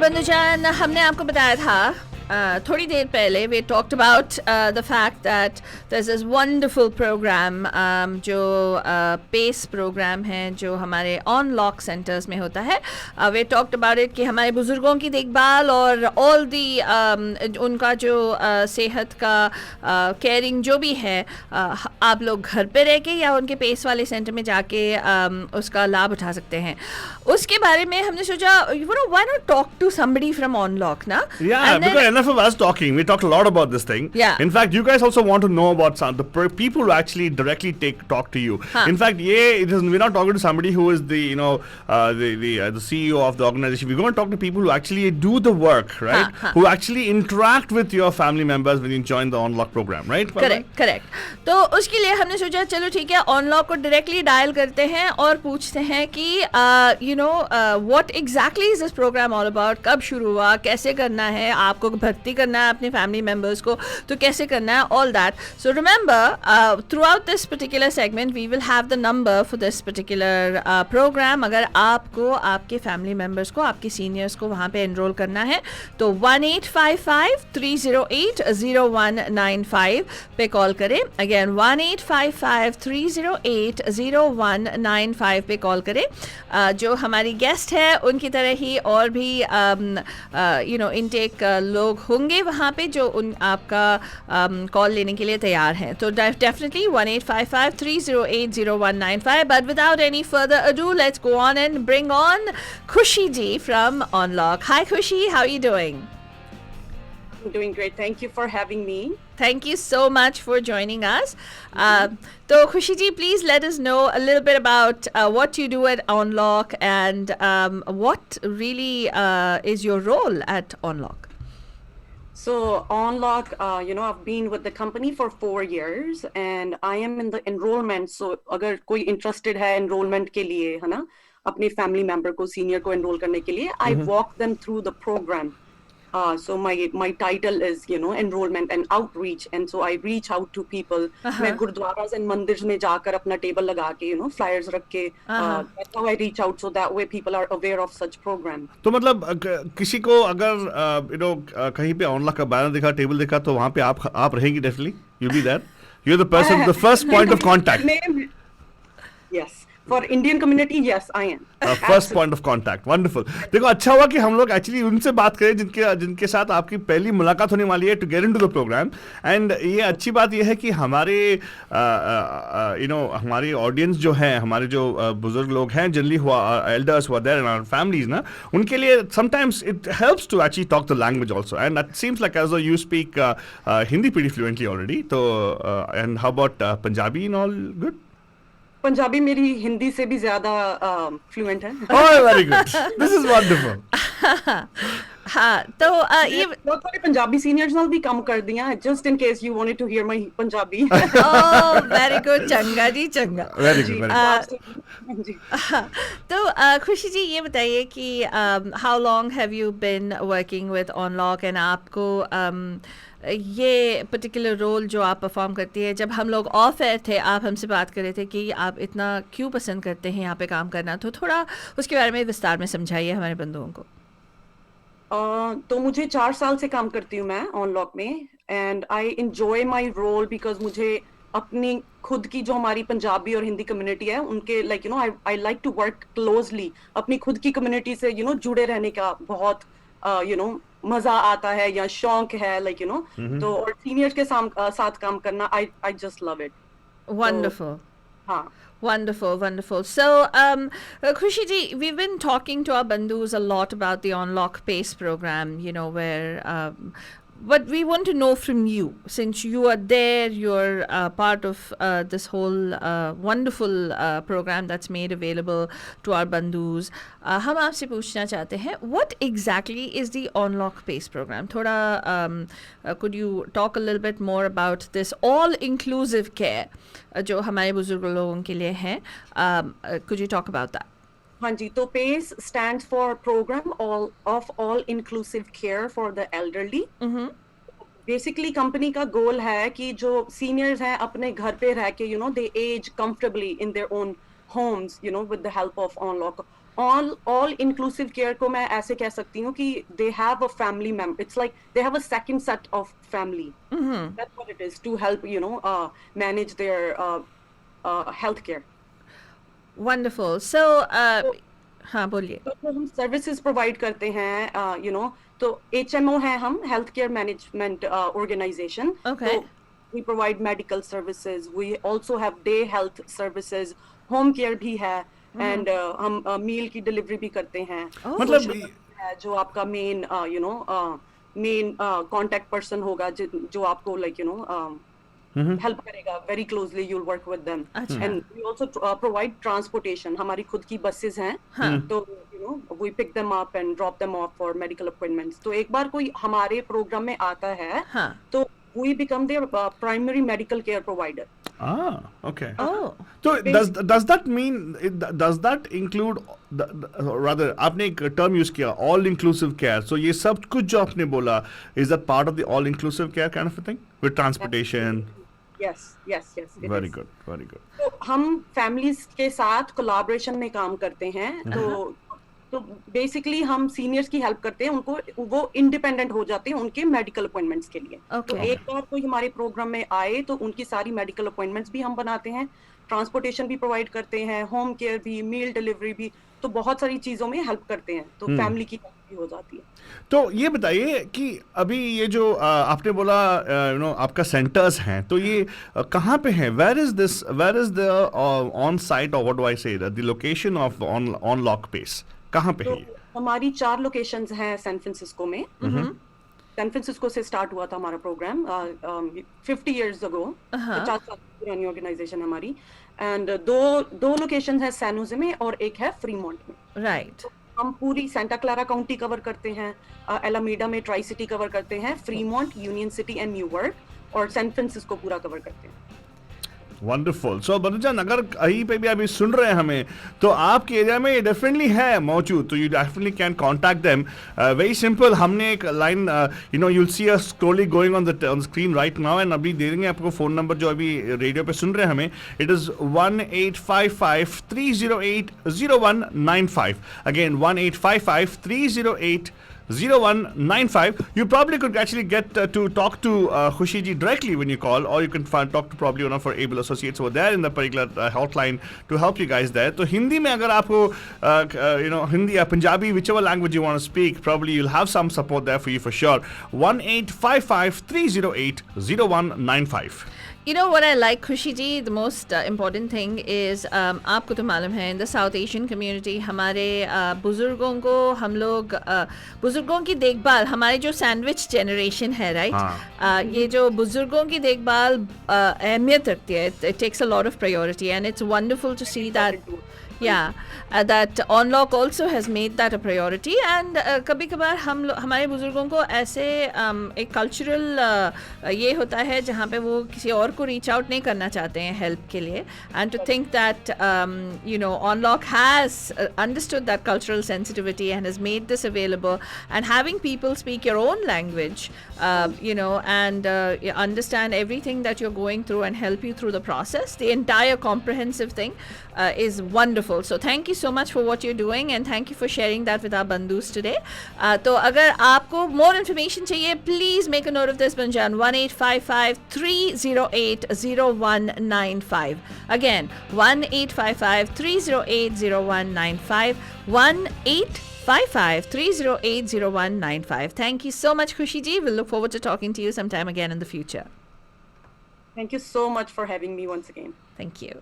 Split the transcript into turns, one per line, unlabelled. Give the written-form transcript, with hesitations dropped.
बंधुजान, हमने आपको बताया था थोड़ी देर पहले we talked about the fact that there's this wonderful program जो पेस प्रोग्राम है जो हमारे ऑन लॉक सेंटर्स में होता है. We talked about it कि हमारे बुज़ुर्गों की देखभाल और ऑल दी उनका जो सेहत का केयरिंग जो भी है आप लोग घर पे रह के या उनके पेस वाले सेंटर में जाके उसका लाभ उठा सकते हैं. उसके बारे में हमने सोचा why not talk to somebody from OnLock na?
Yeah, because enough of us talking. We talked a lot about this thing.
Yeah.
In fact, you guys also want to know about some the people who actually directly talk to you.
Huh.
In fact, we're not talking to somebody who is the the CEO of the organization. We're going to talk to people who actually do the work, right? Who actually interact with your family members when you join the OnLock program, right?
Correct. तो उसके लिए हमने सोचा चलो ठीक है OnLock को directly dial करते हैं और पूछते हैं कि what exactly is this program all about? कब शुरू हुआ, कैसे करना है, आपको भर्ती करना है अपने फैमिली मेंबर्स को तो कैसे करना है, all that. So remember, throughout this particular segment we will have the number for this particular program. अगर आपको आपके फैमिली मेंबर्स को आपके सीनियर्स को वहाँ पे एनरोल करना है तो 1855-308-0195 पे कॉल करें. अगेन 1855-308-0195 पे कॉल करें. जो हमारी गेस्ट है उनकी तरह ही और भी इनटेक लोग होंगे वहाँ पे जो आपका कॉल लेने के लिए तैयार हैं. तो definitely 1855-308-0195. But without any further ado let's go on and bring on Khushi ji from OnLock. Hi Khushi, how are you doing?
I'm doing great. Thank you for having me.
Thank you so much for joining us. So Khushi ji, please let us know a little bit about what you do at OnLock and what really is your role at OnLock.
So OnLock, I've been with the company for 4 years and I am in the enrollment. So अगर कोई interested है enrollment के लिए, है ना, अपने family member को senior को enroll करने के लिए, I walk them through the program. So my title is enrollment and outreach, and so I reach out to people. मैं गुरुद्वारास and मंदिर में जाकर अपना टेबल लगा के flyers रख के that's how I reach out, so that way people are aware of such program.
तो मतलब किसी को अगर कहीं पे OnLock का बैनर दिखा, टेबल दिखा तो वहाँ पे आप रहेंगी definitely. You'll be there. You're the person, the first point of contact.
Yes. For Indian community, yes, I am.
First point of contact, wonderful. देखो अच्छा हुआ कि हम लोग एक्चुअली उनसे बात करें जिनके साथ आपकी पहली मुलाकात होने वाली है, to get into the program. And ये अच्छी बात ये है कि हमारे हमारी ऑडियंस जो है, हमारे जो बुजुर्ग लोग हैं, generally elders who are there in our families ना, उनके लिए sometimes it helps to actually talk the language also. And that seems like as though you speak Hindi pretty fluently already. So and how about Punjabi and all good?
Punjabi मेरी हिंदी से भी ज्यादा fluent है.
Oh, very good. This is wonderful.
हाँ तो ये
थोड़े Punjabi seniors नाल भी काम कर दिया है, just in case you wanted to hear my Punjabi.
Oh, very good. चंगा जी चंगा.
Very good.
तो खुशी जी ये बताइए कि how long have you been working with OnLock and आपको ये पर्टिकुलर रोल जो आप परफॉर्म करती है, जब हम लोग ऑफ एयर थे आप हमसे बात कर रहे थे कि आप इतना क्यों पसंद करते हैं यहाँ पे काम करना, तो थोड़ा उसके बारे में विस्तार में समझाइए हमारे बंधुओं को.
तो मुझे 4 साल से काम करती हूँ मैं OnLock में, and I enjoy my role because मुझे अपनी खुद की जो हमारी पंजाबी और हिंदी कम्युनिटी है उनके I like to work closely. अपनी खुद की कम्युनिटी से जुड़े रहने का बहुत मजा आता है या शौक है तो और सीनियर्स के साथ काम करना I just love it.
Wonderful.
हाँ.
Wonderful. So, Khushi ji, we've been talking to our bandhus a lot about the OnLock PACE program, where but we want to know from you, since you are there, you're part of this whole wonderful program that's made available to our bandhus. हम आपसे पूछना चाहते हैं, what exactly is the OnLock PACE program? थोड़ा could you talk a little bit more about this all-inclusive care जो हमारे बुजुर्ग लोगों के लिए है? Could you talk about that?
हाँ जी, तो PACE stands for Program of All Inclusive Care for the Elderly. Basically company का गोल है कि जो सीनियर्स हैं अपने घर पे रह के they as comfortably in their own homes with the help of OnLock. all inclusive care को मैं ऐसे कह सकती हूँ कि they have a family member. It's like they have a second set of family. That's what it is, to help, manage their health care.
Wonderful. So, हाँ बोलिए.
तो जो हम सर्विसेज प्रोवाइड करते हैं, तो HMO है हम, health care management organisation.
Okay.
We provide medical services. We also have day health services. Home care भी है, and हम मील की डिलीवरी भी करते हैं.
मतलब
Social है जो आपका मेन मेन कांटेक्ट पर्सन होगा, जो आपको हेल्प करेगा. Very closely you'll work with them. And we also provide transportation. हमारी खुद की बसेस हैं, तो we pick them up and drop them off for medical appointments. तो एक बार कोई हमारे प्रोग्राम में आता है, तो we become their primary medical care provider.
Okay.
Oh.
So does that mean does that include rather आपने एक term use किया all inclusive care, so ये सब कुछ जो आपने बोला, is that part of the all inclusive care kind of a thing with transportation?
Yes. It
Very
is.
good.
तो हम families के साथ collaboration में काम करते हैं. तो बेसिकली हम सीनियर्स की हेल्प करते हैं, उनको वो इंडिपेंडेंट हो जाते हैं उनके मेडिकल अपॉइंटमेंट्स के लिए. तो एक बार कोई हमारे प्रोग्राम में आए तो उनकी सारी मेडिकल अपॉइंटमेंट्स भी हम बनाते हैं, ट्रांसपोर्टेशन भी प्रोवाइड करते हैं, होम केयर भी, मील डिलीवरी भी. तो बहुत सारी चीजों में हेल्प करते हैं, तो फैमिली की हेल्प भी हो जाती है.
तो ये बताइए कि अभी ये जो आपने बोला आपका सेंटर्स हैं, तो ये कहाँ पे हैं? Where is the on site, और what do I say, the location of OnLock पेस कहाँ पे है?
हमारी 4 लोकेशंस हैं सैन फ्रांसिस्को में. सैन फ्रांसिस्को से स्टार्ट हुआ था हमारा प्रोग्राम 50 इयर्स अगो. 50 साल पुरानी ऑर्गेनाइजेशन है हमारी. एंड दो लोकेशन है सैन होजे में और एक है फ्रीमॉन्ट में.
राइट.
हम पूरी सेंटा क्लारा काउंटी कवर करते हैं, एलामीडा में ट्राई सिटी कवर करते हैं, Fremont, union city and New York, और सैन फ्रांसिस्को पूरा कवर करते हैं.
वंडरफुल. सो बनुजान, अगर कहीं पे भी अभी सुन रहे हैं हमें, तो आपके एरिया में डेफिनेटली है मौजूद, तो you definitely can contact them. Very simple. हमने एक line you'll see us scrolling going on the screen right now, and अभी दे देंगे आपको फोन नंबर जो अभी रेडियो पे सुन रहे हैं हमें. It is 1-855-308-0195. Again 1-855-308-0195. You probably could actually get to talk to Khushi ji directly when you call, or you can talk to probably one of our able associates over there in the particular hotline to help you guys there. तो हिंदी में अगर आपको हिंदी या Punjabi, whichever language you want to speak, probably you'll have some support there for you for sure. 1-855-308-0195.
You know what I like, Khushi ji, the most important thing is आपको तो मालूम है, in the South Asian community हमारे बुजुर्गों को हम लोग बुजुर्गों की देखभाल, हमारी जो सैंडविच जनरेशन है, राइट, ये जो बुजुर्गों की देखभाल अहमियत रखती है. It takes a lot of priority, and it's wonderful to see that. Yeah, that OnLock also has made that a priority. And कभी कभार हमारे बुजुर्गों को ऐसे एक कल्चरल ये होता है जहाँ पे वो किसी और को रीच आउट नहीं करना चाहते हैं हेल्प के लिए. And to think that OnLock has understood that cultural sensitivity and has made this available, and having people speak your own language, and understand everything that you're going through and help you through the process, the entire comprehensive thing is wonderful. So thank you so much for what you're doing, and thank you for sharing that with our bandus today. तो अगर आपको more information चाहिए, please make a note of this, Banjan. 1-855-308-0195. Again, 1-855-308-0195. 1-855-308-0195. Thank you so much, Khushi ji. We'll look forward to talking to you sometime again in the future.
Thank you so much for having me once again.
Thank you.